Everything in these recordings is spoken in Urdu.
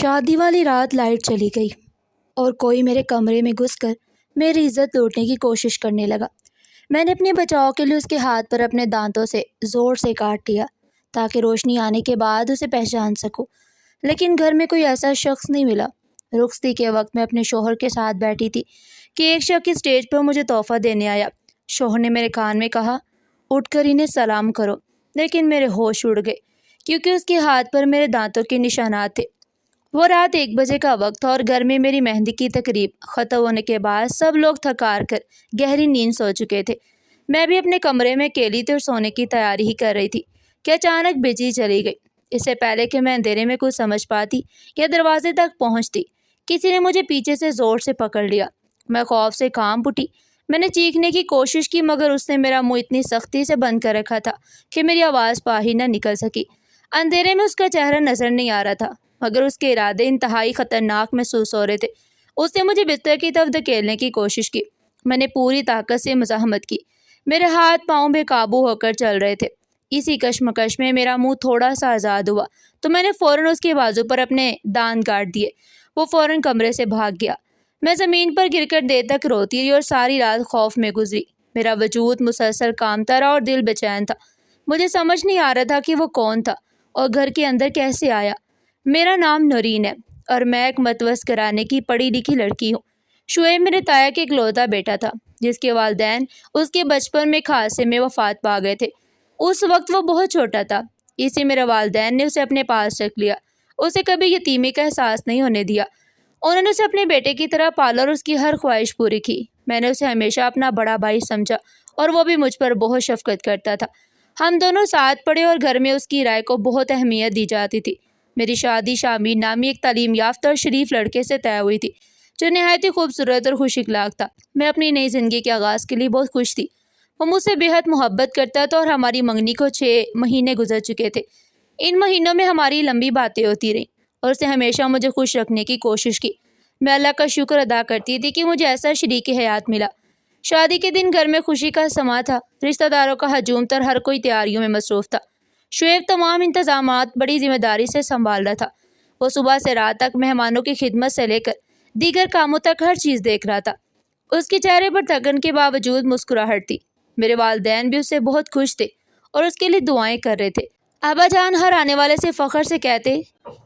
شادی والی رات لائٹ چلی گئی اور کوئی میرے کمرے میں گھس کر میری عزت لوٹنے کی کوشش کرنے لگا۔ میں نے اپنے بچاؤ کے لیے اس کے ہاتھ پر اپنے دانتوں سے زور سے کاٹ لیا تاکہ روشنی آنے کے بعد اسے پہچان سکوں، لیکن گھر میں کوئی ایسا شخص نہیں ملا۔ رخصتی کے وقت میں اپنے شوہر کے ساتھ بیٹھی تھی کہ ایک شخص اسٹیج پر مجھے تحفہ دینے آیا۔ شوہر نے میرے کان میں کہا، اٹھ کر انہیں سلام کرو، لیکن میرے ہوش اڑ گئے کیونکہ اس کے ہاتھ پر میرے دانتوں کے نشانات تھے۔ وہ رات 1 بجے کا وقت تھا اور گھر میں میری مہندی کی تقریب ختم ہونے کے بعد سب لوگ تھکار کر گہری نیند سو چکے تھے۔ میں بھی اپنے کمرے میں اکیلی تھی اور سونے کی تیاری ہی کر رہی تھی کہ اچانک بجلی چلی گئی۔ اس سے پہلے کہ میں اندھیرے میں کچھ سمجھ پاتی یا دروازے تک پہنچتی، کسی نے مجھے پیچھے سے زور سے پکڑ لیا۔ میں خوف سے کانپ اٹھی۔ میں نے چیخنے کی کوشش کی مگر اس نے میرا منہ اتنی سختی سے بند کر رکھا تھا کہ میری آواز باہر نہ نکل سکی۔ اندھیرے میں اس کا چہرہ نظر نہیں آ رہا تھا مگر اس کے ارادے انتہائی خطرناک محسوس ہو رہے تھے۔ اس نے مجھے بستر کی طرف دھکیلنے کی کوشش کی۔ میں نے پوری طاقت سے مزاحمت کی۔ میرے ہاتھ پاؤں بے قابو ہو کر چل رہے تھے۔ اسی کشمکش میں میرا منہ تھوڑا سا آزاد ہوا تو میں نے فوراً اس کے بازو پر اپنے دانت کاٹ دیے۔ وہ فوراً کمرے سے بھاگ گیا۔ میں زمین پر گر کر دیر تک روتی رہی اور ساری رات خوف میں گزری۔ میرا وجود مسلسل کانپتا رہا اور دل بے چین تھا۔ مجھے سمجھ نہیں آ رہا تھا کہ وہ کون تھا اور گھر کے اندر کیسے آیا۔ میرا نام نورین ہے اور میں ایک متوسط گھرانے کی پڑھی لکھی لڑکی ہوں۔ شعیب میرے تایا کے اکلوتا بیٹا تھا جس کے والدین اس کے بچپن میں ایک حادثے میں وفات پا گئے تھے۔ اس وقت وہ بہت چھوٹا تھا، اسی میرے والدین نے اسے اپنے پاس رکھ لیا۔ اسے کبھی یتیمی کا احساس نہیں ہونے دیا۔ انہوں نے اسے اپنے بیٹے کی طرح پالا اور اس کی ہر خواہش پوری کی۔ میں نے اسے ہمیشہ اپنا بڑا بھائی سمجھا اور وہ بھی مجھ پر بہت شفقت کرتا تھا۔ ہم دونوں ساتھ پڑھے اور گھر میں اس کی رائے کو بہت اہمیت دی جاتی تھی۔ میری شادی شامیر نامی ایک تعلیم یافتہ اور شریف لڑکے سے طے ہوئی تھی جو نہایت ہی خوبصورت اور خوش اخلاق تھا۔ میں اپنی نئی زندگی کے آغاز کے لیے بہت خوش تھی۔ وہ مجھ سے بے حد محبت کرتا تھا اور ہماری منگنی کو 6 مہینے گزر چکے تھے۔ ان مہینوں میں ہماری لمبی باتیں ہوتی رہیں اور اس نے ہمیشہ مجھے خوش رکھنے کی کوشش کی۔ میں اللہ کا شکر ادا کرتی تھی کہ مجھے ایسا شریک حیات ملا۔ شادی کے دن گھر میں خوشی کا سماں تھا۔ رشتہ داروں کا ہجوم تھا، ہر کوئی تیاریوں میں مصروف تھا۔ شعیب تمام انتظامات بڑی ذمہ داری سے سنبھال رہا تھا۔ وہ صبح سے رات تک مہمانوں کی خدمت سے لے کر دیگر کاموں تک ہر چیز دیکھ رہا تھا۔ اس کے چہرے پر تھکن کے باوجود مسکراہٹ تھی۔ میرے والدین بھی اس سے بہت خوش تھے اور اس کے لیے دعائیں کر رہے تھے۔ ابا جان ہر آنے والے سے فخر سے کہتے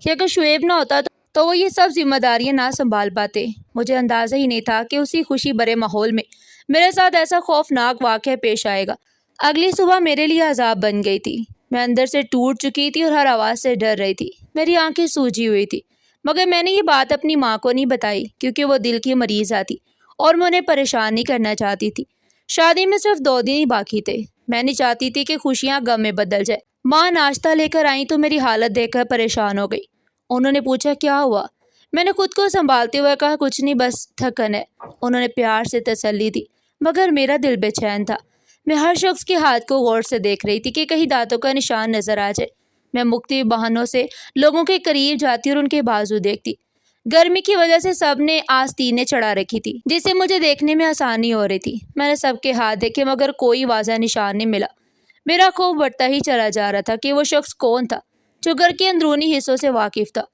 کہ اگر شعیب نہ ہوتا تو وہ یہ سب ذمہ داریاں نہ سنبھال پاتے۔ مجھے اندازہ ہی نہیں تھا کہ اسی خوشی بھرے ماحول میں میرے ساتھ ایسا خوفناک واقعہ پیش آئے گا۔ اگلی صبح میرے لیے عذاب بن گئی تھی۔ میں اندر سے ٹوٹ چکی تھی اور ہر آواز سے ڈر رہی تھی۔ میری آنکھیں سوجی ہوئی تھی مگر میں نے یہ بات اپنی ماں کو نہیں بتائی کیونکہ وہ دل کی مریض آتی اور میں انہیں پریشان نہیں کرنا چاہتی تھی۔ شادی میں صرف 2 دن ہی باقی تھے۔ میں نہیں چاہتی تھی کہ خوشیاں غم میں بدل جائے۔ ماں ناشتہ لے کر آئیں تو میری حالت دیکھ کر پریشان ہو گئی۔ انہوں نے پوچھا کیا ہوا؟ میں نے خود کو سنبھالتے ہوئے کہا کچھ نہیں، بس تھکن ہے۔ انہوں نے پیار سے تسلی دی مگر میرا دل بے چین تھا۔ میں ہر شخص کے ہاتھ کو غور سے دیکھ رہی تھی کہ کہیں دانتوں کا نشان نظر آ جائے۔ میں مختلف بہانوں سے لوگوں کے قریب جاتی اور ان کے بازو دیکھتی۔ گرمی کی وجہ سے سب نے آستینیں چڑھا رکھی تھی جس سے مجھے دیکھنے میں آسانی ہو رہی تھی۔ میں نے سب کے ہاتھ دیکھے مگر کوئی واضح نشان نہیں ملا۔ میرا خوف بڑھتا ہی چلا جا رہا تھا کہ وہ شخص کون تھا جو گھر کے اندرونی حصوں سے واقف تھا۔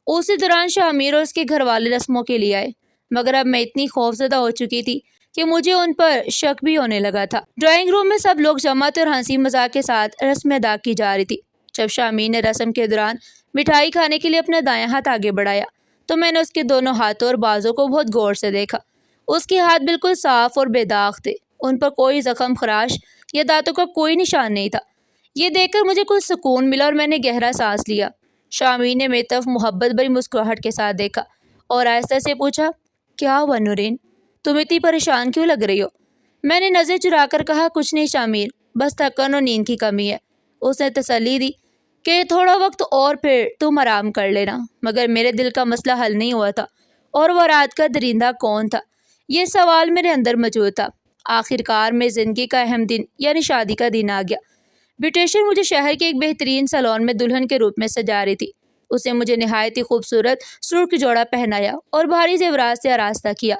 اسی دوران شامیر اور اس کے گھر والے رسموں کے لیے آئے مگر اب میں اتنی خوفزدہ ہو چکی تھی کہ مجھے ان پر شک بھی ہونے لگا تھا۔ ڈرائنگ روم میں سب لوگ جمع تھے اور ہنسی مذاق کے ساتھ رسم ادا کی جا رہی تھی۔ جب شامیر نے رسم کے دوران مٹھائی کھانے کے لیے اپنا دایاں ہاتھ آگے بڑھایا تو میں نے اس کے دونوں ہاتھوں اور بازوں کو بہت غور سے دیکھا۔ اس کے ہاتھ بالکل صاف اور بے داغ تھے، ان پر کوئی زخم خراش یا دانتوں کا کوئی نشان نہیں تھا۔ یہ دیکھ کر مجھے کچھ سکون ملا اور میں نے گہرا سانس لیا۔ شامیر نے میری طرف محبت بھری مسکراہٹ کے ساتھ دیکھا اور آہستہ سے پوچھا کیا ہوا نورین، تم اتنی پریشان کیوں لگ رہی ہو؟ میں نے نظر چرا کر کہا کچھ نہیں شامیر، بس تھکن اور نیند کی کمی ہے۔ اس نے تسلی دی کہ تھوڑا وقت اور پھر تم آرام کر لینا۔ مگر میرے دل کا مسئلہ حل نہیں ہوا تھا اور وہ رات کا درندہ کون تھا، یہ سوال میرے اندر موجود تھا۔ آخر کار میں زندگی کا اہم دن یعنی شادی کا دن آ گیا۔ بیوٹیشین مجھے شہر کے ایک بہترین سیلون میں دلہن کے روپ میں سجا رہی تھی۔ اس نے مجھے نہایت ہی خوبصورت سرخ جوڑا پہنایا اور بھاری زیورات سے آراستہ کیا۔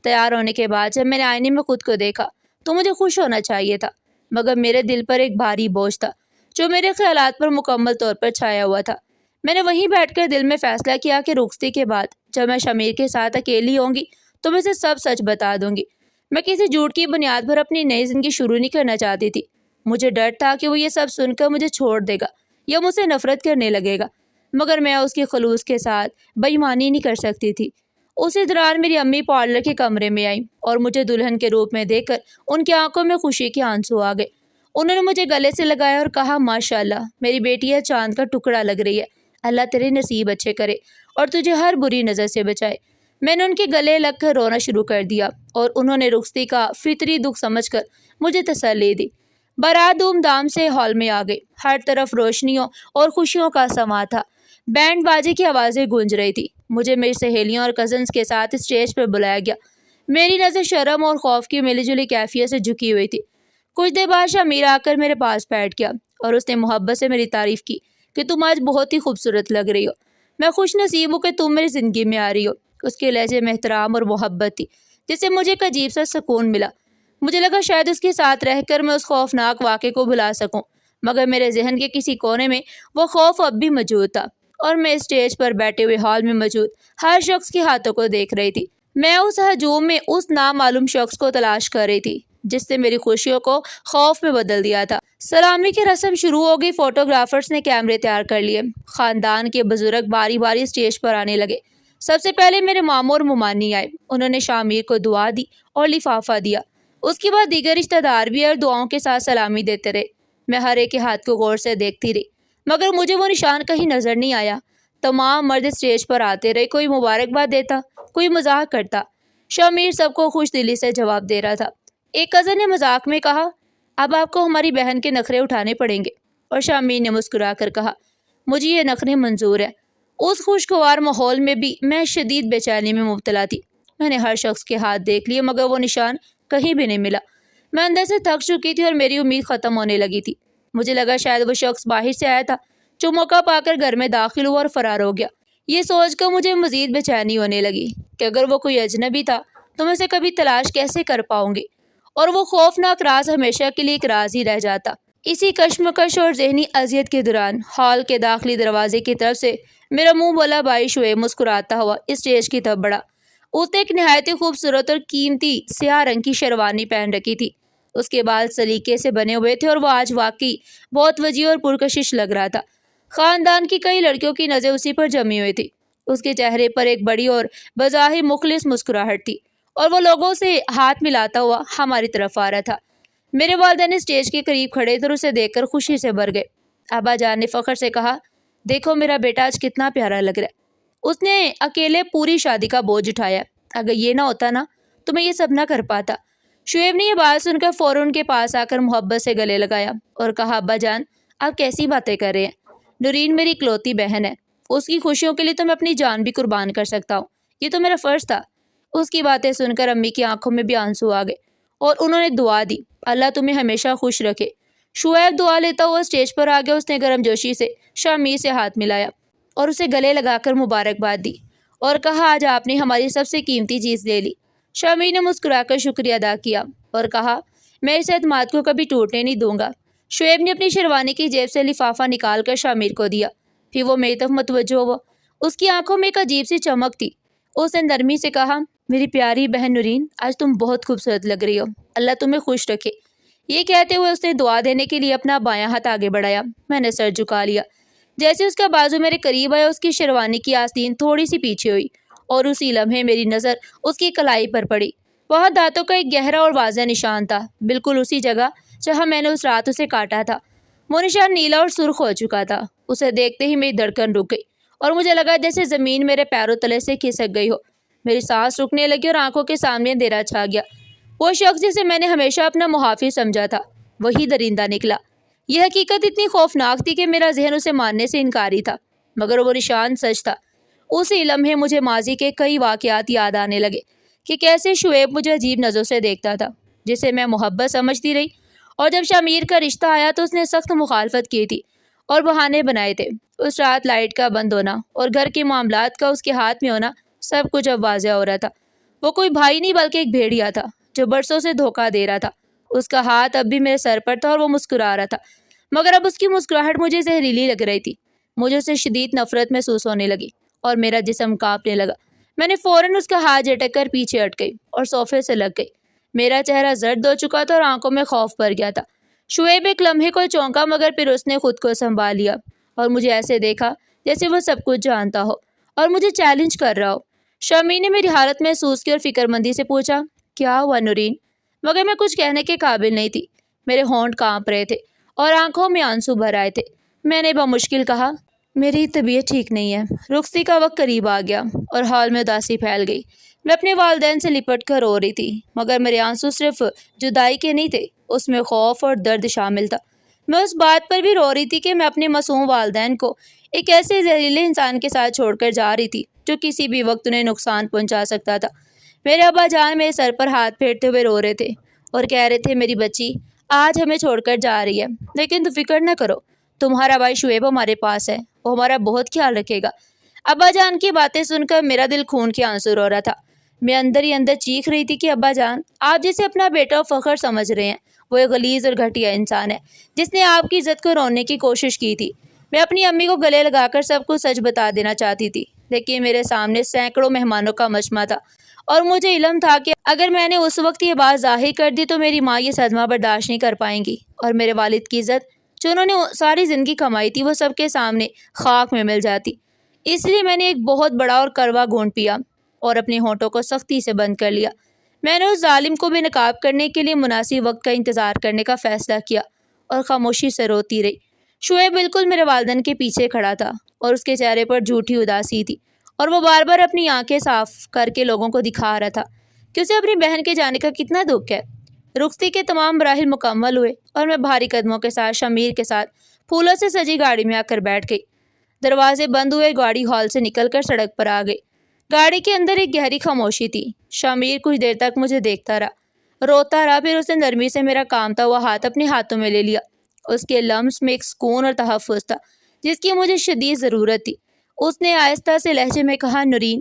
تیار ہونے کے بعد جب میں نے آئینے میں خود کو دیکھا تو مجھے خوش ہونا چاہیے تھا مگر میرے دل پر ایک بھاری بوجھ تھا جو میرے خیالات پر مکمل طور پر چھایا ہوا تھا۔ میں نے وہیں بیٹھ کر دل میں فیصلہ کیا کہ رخصتی کے بعد جب میں شمیر کے ساتھ اکیلی ہوں گی تو میں اسے سب سچ بتا دوں گی۔ میں کسی جھوٹ کی بنیاد پر اپنی نئی زندگی شروع نہیں کرنا چاہتی تھی۔ مجھے ڈر تھا کہ وہ یہ سب سن کر مجھے چھوڑ دے گا یا مجھ سے نفرت کرنے لگے گا، مگر میں اس کے خلوص کے ساتھ بے ایمانی نہیں کر سکتی تھی۔ اسی دوران میری امی پارلر کے کمرے میں آئیں اور مجھے دلہن کے روپ میں دیکھ کر ان کی آنکھوں میں خوشی کے آنسو آ گئے۔ انہوں نے مجھے گلے سے لگایا اور کہا، ماشاءاللہ میری بیٹی ہے، چاند کا ٹکڑا لگ رہی ہے، اللہ تیرے نصیب اچھے کرے اور تجھے ہر بری نظر سے بچائے۔ میں نے ان کے گلے لگ کر رونا شروع کر دیا اور انہوں نے رخصتی کا فطری دکھ سمجھ کر مجھے تسلی دی۔ بارات دھوم دھام سے ہال میں آ گئی، ہر طرف روشنیوں اور خوشیوں کا سماں تھا، بینڈ باجے کی آوازیں گونج رہی تھی۔ مجھے میری سہیلیوں اور کزنس کے ساتھ اسٹیج پر بلایا گیا۔ میری نظر شرم اور خوف کی ملی جلی کیفیت سے جھکی ہوئی تھی۔ کچھ دیر بعد شمیر آ کر میرے پاس بیٹھ گیا اور اس نے محبت سے میری تعریف کی کہ تم آج بہت ہی خوبصورت لگ رہی ہو، میں خوش نصیب ہوں کہ تم میری زندگی میں آ رہی ہو۔ اس کے لہجے میں احترام اور محبت تھی جس سے مجھے ایک عجیب سا سکون ملا۔ مجھے لگا شاید اس کے ساتھ رہ کر میں اس خوفناک واقعے کو بھلا سکوں، مگر میرے ذہن کے کسی کونے میں وہ خوف اب بھی موجود تھا اور میں اسٹیج پر بیٹھے ہوئے ہال میں موجود ہر شخص کے ہاتھوں کو دیکھ رہی تھی۔ میں اس ہجوم میں اس نامعلوم شخص کو تلاش کر رہی تھی جس نے میری خوشیوں کو خوف میں بدل دیا تھا۔ سلامی کی رسم شروع ہو گئی، فوٹوگرافرز نے کیمرے تیار کر لیے، خاندان کے بزرگ باری باری اسٹیج پر آنے لگے۔ سب سے پہلے میرے ماموں اور ممانی آئے، انہوں نے شامیر کو دعا دی اور لفافہ دیا۔ اس کے بعد دیگر رشتہ دار بھی اور دعاؤں کے ساتھ سلامی دیتے رہے۔ میں ہر ایک کے ہاتھ کو غور سے دیکھتی رہی، مگر مجھے وہ نشان کہیں نظر نہیں آیا۔ تمام مرد اسٹیج پر آتے رہے، کوئی مبارکباد دیتا، کوئی مذاق کرتا۔ شامیر سب کو خوش دلی سے جواب دے رہا تھا۔ ایک کزن نے مذاق میں کہا، اب آپ کو ہماری بہن کے نخرے اٹھانے پڑیں گے، اور شامیر نے مسکرا کر کہا، مجھے یہ نخرے منظور ہیں۔ اس خوشگوار ماحول میں بھی میں شدید بے چینی میں مبتلا تھی۔ میں نے ہر شخص کے ہاتھ دیکھ لیے مگر وہ نشان کہیں بھی نہیں ملا۔ میں اندر سے تھک چکی تھی اور میری امید ختم ہونے لگی تھی۔ مجھے لگا شاید وہ شخص باہر سے آیا تھا جو موقع پا کر گھر میں داخل ہوا اور فرار ہو گیا۔ یہ سوچ کر مجھے مزید بے چینی ہونے لگی کہ اگر وہ کوئی اجنبی تھا تو میں اسے کبھی تلاش کیسے کر پاؤں گی، اور وہ خوفناک راز ہمیشہ کے لیے ایک راز ہی رہ جاتا۔ اسی کشمکش اور ذہنی اذیت کے دوران ہال کے داخلی دروازے کی طرف سے میرا منہ والا بھائی شعیب مسکراتا ہوا اسٹیج کی طرف بڑھا۔ اس نے ایک نہایت خوبصورت اور قیمتی سیاہ رنگ کی شیروانی پہن رکھی تھی۔ اس کے بال سلیقے سے بنے ہوئے تھے اور وہ آج واقعی بہت وجیح اور پرکشش لگ رہا تھا۔ خاندان کی کئی لڑکیوں کی نظر اسی پر جمی ہوئی تھی۔ اس کے چہرے پر ایک بڑی اور بظاہر مخلص مسکراہٹ تھی اور وہ لوگوں سے ہاتھ ملاتا ہوا ہماری طرف آ رہا تھا۔ میرے والدین اسٹیج کے قریب کھڑے تھے اور اسے دیکھ کر خوشی سے بھر گئے۔ ابا جان نے فخر سے کہا، دیکھو میرا بیٹا آج کتنا پیارا لگ رہا ہے۔ اس نے اکیلے پوری شادی کا بوجھ اٹھایا، اگر یہ نہ ہوتا نا تو میں یہ سب نہ کر پاتا۔ شعیب نے یہ بات سن کر فوراً ان کے پاس آ کر محبت سے گلے لگایا اور کہا، ابا جان آپ کیسی باتیں کر رہے ہیں؟ نورین میری اکلوتی بہن ہے، اس کی خوشیوں کے لیے تو میں اپنی جان بھی قربان کر سکتا ہوں، یہ تو میرا فرض تھا۔ اس کی باتیں سن کر امی کی آنکھوں میں بھی آنسو آ گئے اور انہوں نے دعا دی، اللہ تمہیں ہمیشہ خوش رکھے۔ شعیب دعا لیتا ہوا اسٹیج پر آ گیا۔ اس نے گرم جوشی سے شامیر سے ہاتھ ملایا اور اسے گلے لگا کر مبارکباد دی اور کہا، آج آپ نے ہماری سب سے قیمتی چیز لے لی۔ شامیر نے مسکرا کر شکریہ ادا کیا اور کہا، میں اس اعتماد کو کبھی ٹوٹنے نہیں دوں گا۔ شعیب نے اپنی شیروانی کی جیب سے لفافہ نکال کر شامیر کو دیا، پھر وہ میری طرف متوجہ ہوا۔ اس کی آنکھوں میں ایک عجیب سی چمک تھی۔ اس نے نرمی سے کہا، میری پیاری بہن نورین آج تم بہت خوبصورت لگ رہی ہو، اللہ تمہیں خوش رکھے۔ یہ کہتے ہوئے اس نے دعا دینے کے لیے اپنا بایاں ہاتھ آگے بڑھایا۔ میں نے سر جھکا لیا۔ جیسے اس کا بازو میرے قریب آیا، اس کی شیروانی کی آستین تھوڑی سی پیچھے ہوئی اور اسی لمحے میری نظر اس کی کلائی پر پڑی۔ وہاں دانتوں کا ایک گہرا اور واضح نشان تھا، بالکل اسی جگہ جہاں میں نے اس رات اسے کاٹا تھا۔ وہ نشان نیلا اور سرخ ہو چکا تھا۔ اسے دیکھتے ہی میری دھڑکن رک گئی اور مجھے لگا جیسے زمین میرے پیروں تلے سے کھسک گئی ہو۔ میری سانس رکنے لگی اور آنکھوں کے سامنے اندھیرا چھا گیا۔ وہ شخص جسے میں نے ہمیشہ اپنا محافظ سمجھا تھا وہی درندہ نکلا۔ یہ حقیقت اتنی خوفناک تھی کہ میرا ذہن اسے ماننے سے انکاری تھا، مگر وہ نشان سچ تھا۔ اسی لمحے مجھے ماضی کے کئی واقعات یاد آنے لگے کہ کیسے شعیب مجھے عجیب نظروں سے دیکھتا تھا جسے میں محبت سمجھتی رہی، اور جب شامیر کا رشتہ آیا تو اس نے سخت مخالفت کی تھی اور بہانے بنائے تھے۔ اس رات لائٹ کا بند ہونا اور گھر کے معاملات کا اس کے ہاتھ میں ہونا، سب کچھ اب واضح ہو رہا تھا۔ وہ کوئی بھائی نہیں بلکہ ایک بھیڑیا تھا جو برسوں سے دھوکہ دے رہا تھا۔ اس کا ہاتھ اب بھی میرے سر پر تھا اور وہ مسکرا رہا تھا، مگر اب اس کی مسکراہٹ مجھے زہریلی لگ رہی تھی۔ مجھے اسے شدید نفرت محسوس ہونے لگی اور میرا جسم کانپنے لگا۔ میں نے فوراً اس کا ہاتھ جھٹک کر پیچھے ہٹ گئی اور صوفے سے لگ گئی۔ میرا چہرہ زرد ہو چکا تھا اور آنکھوں میں خوف بھر گیا تھا۔ شعیب ایک لمحے کو چونکا مگر پھر اس نے خود کو سنبھال لیا اور مجھے ایسے دیکھا جیسے وہ سب کچھ جانتا ہو اور مجھے چیلنج کر رہا ہو۔ شمیم نے میری حالت محسوس کی اور فکر مندی سے پوچھا، کیا ہوا نورین؟ مگر میں کچھ کہنے کے قابل نہیں تھی۔ میرے ہونٹ کانپ رہے تھے اور آنکھوں میں آنسو بھر آئے تھے۔ میں نے بمشکل کہا، میری طبیعت ٹھیک نہیں ہے۔ رخصتی کا وقت قریب آ گیا اور حال میں اداسی پھیل گئی۔ میں اپنے والدین سے لپٹ کر رو رہی تھی مگر میرے آنسو صرف جدائی کے نہیں تھے، اس میں خوف اور درد شامل تھا۔ میں اس بات پر بھی رو رہی تھی کہ میں اپنے معصوم والدین کو ایک ایسے زہریلے انسان کے ساتھ چھوڑ کر جا رہی تھی جو کسی بھی وقت انہیں نقصان پہنچا سکتا تھا۔ میرے ابا جان میرے سر پر ہاتھ پھیرتے ہوئے رو رہے تھے اور کہہ رہے تھے، میری بچی آج ہمیں چھوڑ کر جا رہی ہے، لیکن تو فکر نہ کرو، تمہارا بھائی شعیب ہمارے پاس ہے، وہ ہمارا بہت خیال رکھے گا۔ ابا جان کی باتیں سن کر میرا دل خون کے آنسو رو رہا تھا۔ میں اندر ہی اندر چیخ رہی تھی کہ ابا جان، آپ جسے اپنا بیٹا و فخر سمجھ رہے ہیں وہ ایک غلیظ اور گھٹیا انسان ہے جس نے آپ کی عزت کو رونے کی کوشش کی تھی۔ میں اپنی امی کو گلے لگا کر سب کچھ سچ بتا دینا چاہتی تھی، لیکن میرے سامنے سینکڑوں مہمانوں کا مجمع تھا اور مجھے علم تھا کہ اگر میں نے اس وقت یہ بات ظاہر کر دی تو میری ماں یہ صدمہ برداشت نہیں کر پائیں گی اور میرے والد کی عزت جو انہوں نے ساری زندگی کمائی تھی وہ سب کے سامنے خاک میں مل جاتی۔ اس لیے میں نے ایک بہت بڑا اور کڑوا گھونٹ پیا اور اپنے ہونٹوں کو سختی سے بند کر لیا۔ میں نے اس ظالم کو بے نقاب کرنے کے لیے مناسب وقت کا انتظار کرنے کا فیصلہ کیا اور خاموشی سے روتی رہی۔ شعیب بالکل میرے والدین کے پیچھے کھڑا تھا اور اس کے چہرے پر جھوٹی اداسی تھی اور وہ بار بار اپنی آنکھیں صاف کر کے لوگوں کو دکھا رہا تھا کہ اسے اپنی بہن کے جانے کا کتنا دکھ ہے۔ رخصتی کے تمام مراحل مکمل ہوئے اور میں بھاری قدموں کے ساتھ شمیر کے ساتھ پھولوں سے سجی گاڑی میں آ کر بیٹھ گئی۔ دروازے بند ہوئے، گاڑی ہال سے نکل کر سڑک پر آ گئی۔ گاڑی کے اندر ایک گہری خاموشی تھی۔ شمیر کچھ دیر تک مجھے دیکھتا رہا، روتا رہا، پھر اس نے نرمی سے میرا کامتا ہوا ہاتھ اپنے ہاتھوں میں لے لیا۔ اس کے لمس میں ایک سکون اور تحفظ تھا جس کی مجھے شدید ضرورت تھی۔ اس نے آہستہ سے لہجے میں کہا، نورین،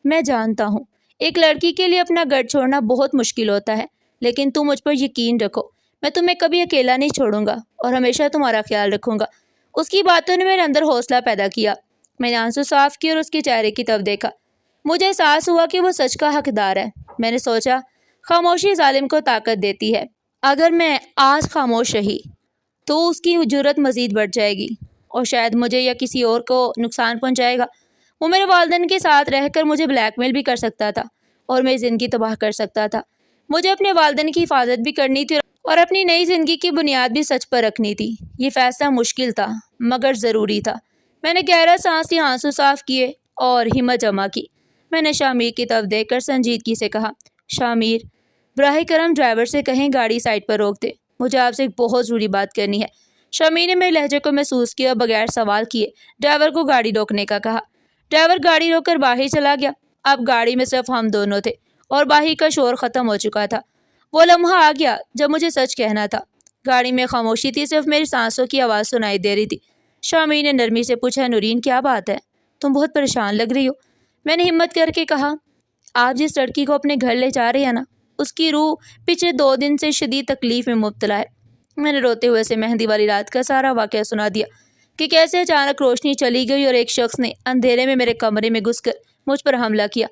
میں جانتا ہوں ایک لڑکی کے لیے اپنا گھر چھوڑنا بہت مشکل ہوتا ہے، لیکن تم مجھ پر یقین رکھو، میں تمہیں کبھی اکیلا نہیں چھوڑوں گا اور ہمیشہ تمہارا خیال رکھوں گا۔ اس کی باتوں نے میرے اندر حوصلہ پیدا کیا۔ میں نے آنسو صاف کیے اور اس کے چہرے کی طرف دیکھا۔ مجھے احساس ہوا کہ وہ سچ کا حقدار ہے۔ میں نے سوچا، خاموشی ظالم کو طاقت دیتی ہے۔ اگر میں آج خاموش رہی تو اس کی جرأت مزید بڑھ جائے گی اور شاید مجھے یا کسی اور کو نقصان پہنچائے گا۔ وہ میرے والدین کے ساتھ رہ کر مجھے بلیک میل بھی کر سکتا تھا اور میری زندگی تباہ کر سکتا تھا۔ مجھے اپنے والدین کی حفاظت بھی کرنی تھی اور اپنی نئی زندگی کی بنیاد بھی سچ پر رکھنی تھی۔ یہ فیصلہ مشکل تھا مگر ضروری تھا۔ میں نے گہرا سانس لیا، آنسو صاف کیے اور ہمت جمع کی۔ میں نے شامیر کی طرف دیکھ کر سنجیدگی سے کہا، شامیر، براہ کرم ڈرائیور سے کہیں گاڑی سائڈ پر روک دے، مجھے آپ سے ایک بہت ضروری بات کرنی ہے۔ شامیر نے میرے لہجے کو محسوس کیا اور بغیر سوال کیے ڈرائیور کو گاڑی روکنے کا کہا۔ ڈرائیور گاڑی روک کر باہر چلا گیا۔ اب گاڑی میں صرف ہم دونوں تھے اور باہر کا شور ختم ہو چکا تھا۔ وہ لمحہ آ گیا جب مجھے سچ کہنا تھا۔ گاڑی میں خاموشی تھی، صرف میری سانسوں کی آواز سنائی دے رہی تھی۔ شامیر نے نرمی سے پوچھا، نورین، کیا بات ہے؟ تم بہت پریشان لگ رہی ہو۔ میں نے ہمت کر کے کہا، آپ جس لڑکی کو اپنے گھر لے جا رہے ہیں نا، اس کی روح پچھلے 2 دن سے شدید تکلیف میں مبتلا ہے۔ میں نے روتے ہوئے سے مہندی والی رات کا سارا واقعہ سنا دیا کہ کیسے اچانک روشنی چلی گئی اور ایک شخص نے اندھیرے میں میرے کمرے میں گھس کر مجھ پر حملہ کیا۔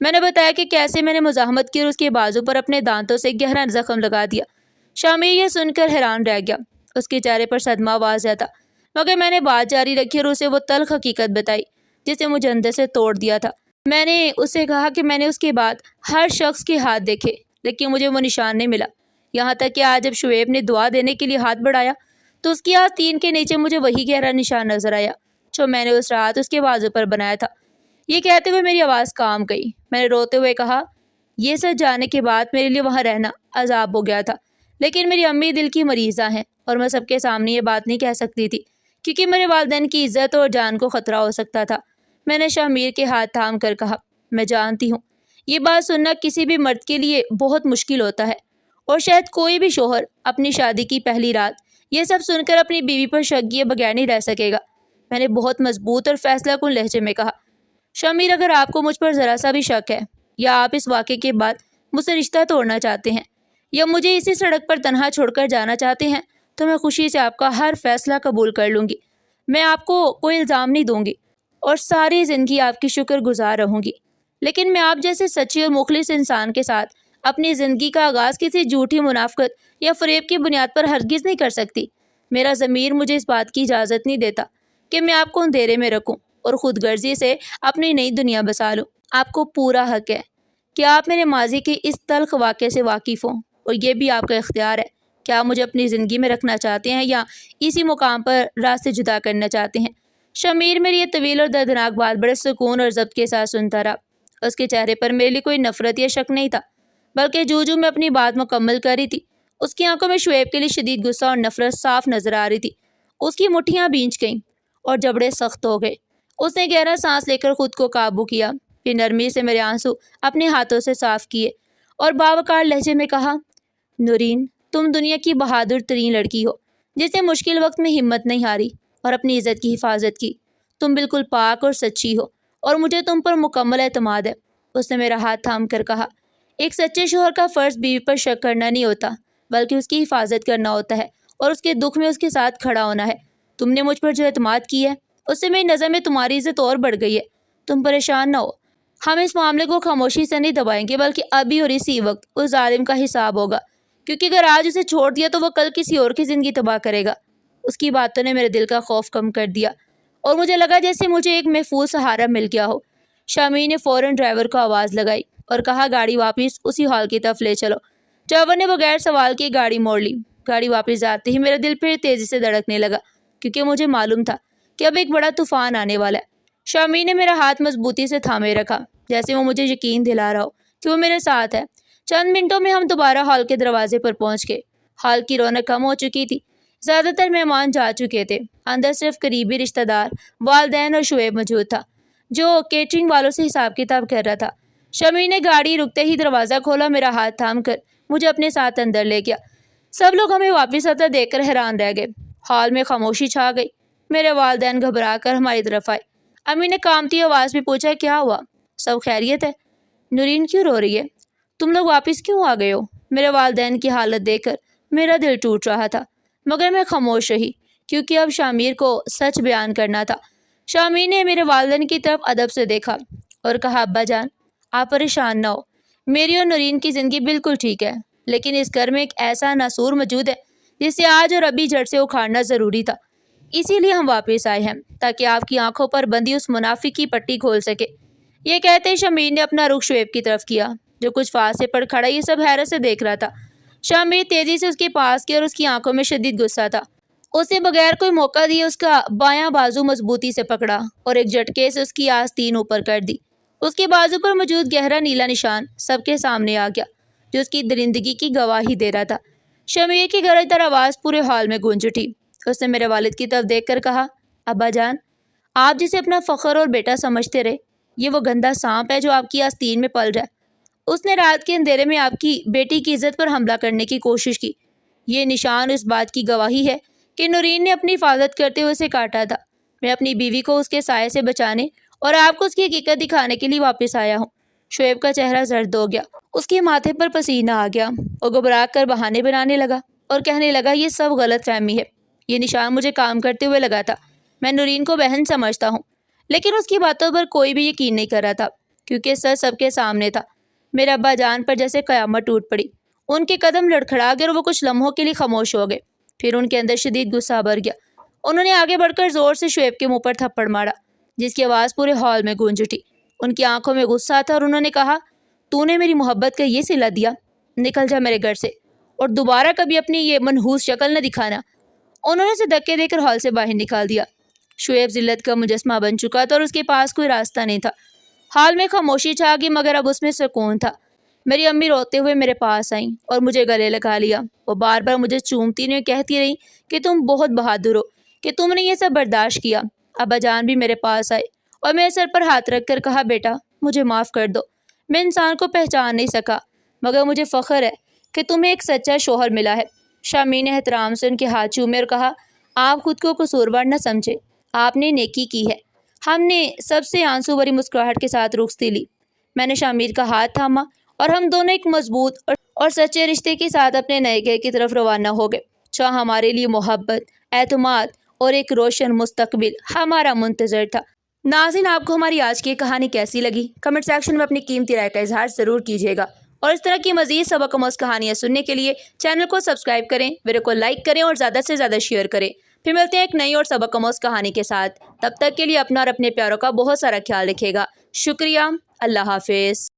میں نے بتایا کہ کیسے میں نے مزاحمت کی اور اس کے بازو پر اپنے دانتوں سے گہرا زخم لگا دیا۔ شامیر یہ سن کر حیران رہ گیا، اس کے چہرے پر صدمہ واضح تھا، مگر میں نے بات جاری رکھی اور اسے وہ تلخ حقیقت بتائی جسے مجھے اندر سے توڑ دیا تھا۔ میں نے اسے کہا کہ میں نے اس کے بعد ہر شخص کے ہاتھ دیکھے لیکن مجھے وہ نشان نہیں ملا، یہاں تک کہ آج جب شعیب نے دعا دینے کے لیے ہاتھ بڑھایا تو اس کی آستین کے نیچے مجھے وہی گہرا نشان نظر آیا جو میں نے اس رات اس کے بازو پر بنایا تھا۔ یہ کہتے ہوئے میری آواز کام گئی۔ میں نے روتے ہوئے کہا، یہ سچ جاننے کے بعد میرے لیے وہاں رہنا عذاب ہو گیا تھا، لیکن میری امی دل کی مریضہ ہیں اور میں سب کے سامنے یہ بات نہیں کہہ سکتی تھی کیونکہ میرے والدین کی عزت اور جان کو خطرہ ہو سکتا تھا۔ میں نے شامیر کے ہاتھ تھام کر کہا، میں جانتی ہوں یہ بات سننا کسی بھی مرد کے لیے بہت مشکل ہوتا ہے اور شاید کوئی بھی شوہر اپنی شادی کی پہلی رات یہ سب سن کر اپنی بیوی پر شک کیے بغیر نہیں رہ سکے گا۔ میں نے بہت مضبوط اور فیصلہ کن لہجے میں کہا، شامیر، اگر آپ کو مجھ پر ذرا سا بھی شک ہے یا آپ اس واقعے کے بعد مجھ سے رشتہ توڑنا چاہتے ہیں یا مجھے اسی سڑک پر تنہا چھوڑ کر جانا چاہتے ہیں تو میں خوشی سے آپ کا ہر فیصلہ قبول کر لوں گی، میں آپ کو کوئی الزام نہیں دوں گی اور ساری زندگی آپ کی شکر گزار رہوں گی، لیکن میں آپ جیسے سچے اور مخلص انسان کے ساتھ اپنی زندگی کا آغاز کسی جھوٹی منافقت یا فریب کی بنیاد پر ہرگز نہیں کر سکتی۔ میرا ضمیر مجھے اس بات کی اجازت نہیں دیتا کہ میں آپ کو اندھیرے میں رکھوں اور خود غرضی سے اپنی نئی دنیا بسا لوں۔ آپ کو پورا حق ہے کہ آپ میرے ماضی کے اس تلخ واقعے سے واقف ہوں، اور یہ بھی آپ کا اختیار ہے کہ آپ مجھے اپنی زندگی میں رکھنا چاہتے ہیں یا اسی مقام پر راستے جدا کرنا چاہتے ہیں۔ شمیر میری یہ طویل اور دردناک بات بڑے سکون اور ضبط کے ساتھ سنتا رہا۔ اس کے چہرے پر میرے لیے کوئی نفرت یا شک نہیں تھا، بلکہ جو میں اپنی بات مکمل کر رہی تھی، اس کی آنکھوں میں شعیب کے لیے شدید غصہ اور نفرت صاف نظر آ رہی تھی۔ اس کی مٹھیاں بھینچ گئیں اور جبڑے سخت ہو گئے۔ اس نے گہرا سانس لے کر خود کو قابو کیا، پھر نرمی سے میرے آنسو اپنے ہاتھوں سے صاف کیے اور باوقار لہجے میں کہا، نورین، تم دنیا کی بہادر ترین لڑکی ہو جس نے مشکل وقت میں ہمت نہیں ہاری اور اپنی عزت کی حفاظت کی۔ تم بالکل پاک اور سچی ہو اور مجھے تم پر مکمل اعتماد ہے۔ اس نے میرا ہاتھ تھام کر کہا، ایک سچے شوہر کا فرض بیوی پر شک کرنا نہیں ہوتا، بلکہ اس کی حفاظت کرنا ہوتا ہے اور اس کے دکھ میں اس کے ساتھ کھڑا ہونا ہے۔ تم نے مجھ پر جو اعتماد کی ہے، اس سے میری نظر میں تمہاری عزت اور بڑھ گئی ہے۔ تم پریشان نہ ہو، ہم اس معاملے کو خاموشی سے نہیں دبائیں گے، بلکہ ابھی اور اسی وقت اس ظالم کا حساب ہوگا، کیونکہ اگر آج اسے چھوڑ دیا تو وہ کل کسی اور کی زندگی تباہ کرے گا۔ اس کی باتوں نے میرے دل کا خوف کم کر دیا اور مجھے لگا جیسے مجھے ایک محفوظ سہارا مل گیا ہو۔ شامی نے فوراً ڈرائیور کو آواز لگائی اور کہا، گاڑی واپس اسی ہال کی طرف لے چلو۔ ڈرائیور نے بغیر سوال کیے گاڑی موڑ لی۔ گاڑی واپس جاتے ہی میرا دل پھر تیزی سے دھڑکنے لگا، کیونکہ مجھے معلوم تھا کہ اب ایک بڑا طوفان آنے والا ہے۔ شامی نے میرا ہاتھ مضبوطی سے تھامے رکھا، جیسے وہ مجھے یقین دلا رہا ہو کہ وہ میرے ساتھ ہے۔ چند منٹوں میں ہم دوبارہ ہال کے دروازے پر پہنچ گئے۔ ہال کی رونق کم ہو چکی تھی، زیادہ تر مہمان جا چکے تھے۔ اندر صرف قریبی رشتہ دار، والدین اور شعیب موجود تھا، جو کیٹرنگ والوں سے حساب کتاب کر رہا تھا۔ شمی نے گاڑی رکتے ہی دروازہ کھولا، میرا ہاتھ تھام کر مجھے اپنے ساتھ اندر لے گیا۔ سب لوگ ہمیں واپس آتا دیکھ کر حیران رہ گئے۔ ہال میں خاموشی چھا گئی۔ میرے والدین گھبرا کر ہماری طرف آئے۔ امی نے کانپتی آواز میں پوچھا، کیا ہوا؟ سب خیریت ہے؟ نورین کیوں رو رہی ہے؟ تم لوگ واپس کیوں آ گئے ہو؟ میرے والدین کی حالت دیکھ کر میرا دل ٹوٹ رہا تھا، مگر میں خاموش رہی، کیونکہ اب شامیر کو سچ بیان کرنا تھا۔ شامیر نے میرے والدین کی طرف ادب سے دیکھا اور کہا، ابا جان، آپ پریشان نہ ہو، میری اور نورین کی زندگی بالکل ٹھیک ہے، لیکن اس گھر میں ایک ایسا ناسور موجود ہے جسے آج اور ابھی جڑ سے اکھاڑنا ضروری تھا۔ اسی لیے ہم واپس آئے ہیں، تاکہ آپ کی آنکھوں پر بندھی اس منافق کی پٹی کھول سکے۔ یہ کہتے ہی شمیر نے اپنا رخ شعیب کی طرف کیا، جو کچھ فاصلے پر کھڑا یہ سب حیرت سے دیکھ رہا تھا۔ شمیر تیزی سے اس کے پاس گیا اور اس کی آنکھوں میں شدید غصہ تھا۔ اس نے بغیر کوئی موقع دیے اس کا بایاں بازو مضبوطی سے پکڑا اور ایک جھٹکے سے اس کی آستین اوپر کر دی۔ اس کے بازو پر موجود گہرا نیلا نشان سب کے سامنے آ گیا، جو اس کی درندگی کی گواہی دے رہا تھا۔ شمیر کی گرج دار آواز پورے ہال میں گونج اٹھی۔ اس نے میرے والد کی طرف دیکھ کر کہا، ابا جان، آپ جسے اپنا فخر اور بیٹا سمجھتے رہے، یہ وہ گندا سانپ ہے جو آپ کی آستین میں پل رہا ہے۔ اس نے رات کے اندھیرے میں آپ کی بیٹی کی عزت پر حملہ کرنے کی کوشش کی۔ یہ نشان اس بات کی گواہی ہے کہ نورین نے اپنی حفاظت کرتے ہوئے اسے کاٹا تھا۔ میں اپنی بیوی کو اس کے سائے سے بچانے اور آپ کو اس کی حقیقت دکھانے کے لیے واپس آیا ہوں۔ شعیب کا چہرہ زرد ہو گیا، اس کے ماتھے پر پسینہ آ گیا اور گھبرا کر بہانے بنانے لگا اور کہنے لگا، یہ سب غلط فہمی ہے، یہ نشان مجھے کام کرتے ہوئے لگا تھا۔ میں نورین کو بہن سمجھتا ہوں، لیکن اس کی باتوں پر کوئی بھی یقین نہیں کر رہا تھا، کیونکہ سچ سب کے سامنے تھا۔ میرے ابا جان پر جیسے قیامت ٹوٹ پڑی۔ ان کے قدم لڑکھڑا گئے اور وہ کچھ لمحوں کے لیے خاموش ہو گئے، پھر ان کے اندر شدید غصہ بھر گیا۔ انہوں نے آگے بڑھ کر زور سے شعیب کے منہ پر تھپڑ مارا، جس کی آواز پورے ہال میں گونج اٹھی۔ ان کی آنکھوں میں غصہ تھا اور انہوں نے کہا، تو نے میری محبت کا یہ صلہ دیا؟ نکل جا میرے گھر سے اور دوبارہ کبھی اپنی یہ منحوس شکل نہ دکھانا۔ انہوں نے اسے دھکے دے کر ہال سے باہر نکال دیا۔ شعیب ذلت کا مجسمہ بن چکا تھا اور اس کے پاس کوئی راستہ نہیں تھا۔ حال میں خاموشی چھا گئی، مگر اب اس میں سکون تھا۔ میری امی روتے ہوئے میرے پاس آئیں اور مجھے گلے لگا لیا۔ وہ بار بار مجھے چومتی رہیں، کہتی رہیں کہ تم بہت بہادر ہو، کہ تم نے یہ سب برداشت کیا۔ ابا جان بھی میرے پاس آئے اور میرے سر پر ہاتھ رکھ کر کہا، بیٹا، مجھے معاف کر دو، میں انسان کو پہچان نہیں سکا، مگر مجھے فخر ہے کہ تمہیں ایک سچا شوہر ملا ہے۔ شامی نے احترام سے ان کے ہاتھ چومے اور کہا، آپ خود کو قصوروار نہ سمجھے، آپ نے نیکی کی ہے۔ ہم نے سب سے آنسو بھری مسکراہٹ کے ساتھ رخصتی لی۔ میں نے شامیر کا ہاتھ تھاما اور ہم دونوں ایک مضبوط اور سچے رشتے کے ساتھ اپنے نئے گھر کی طرف روانہ ہو گئے، جہاں ہمارے لیے محبت، اعتماد اور ایک روشن مستقبل ہمارا منتظر تھا۔ ناظرین، آپ کو ہماری آج کی یہ کہانی کیسی لگی؟ کمنٹ سیکشن میں اپنی قیمتی رائے کا اظہار ضرور کیجیے گا، اور اس طرح کی مزید سبق آموز کہانیاں سننے کے لیے چینل کو سبسکرائب کریں، ویڈیو کو لائک کریں اور زیادہ سے زیادہ شیئر کریں۔ پھر ملتے ہیں ایک نئی اور سبق آموز کہانی کے ساتھ۔ تب تک کے لیے اپنا اور اپنے پیاروں کا بہت سارا خیال رکھیے گا۔ شکریہ۔ اللہ حافظ۔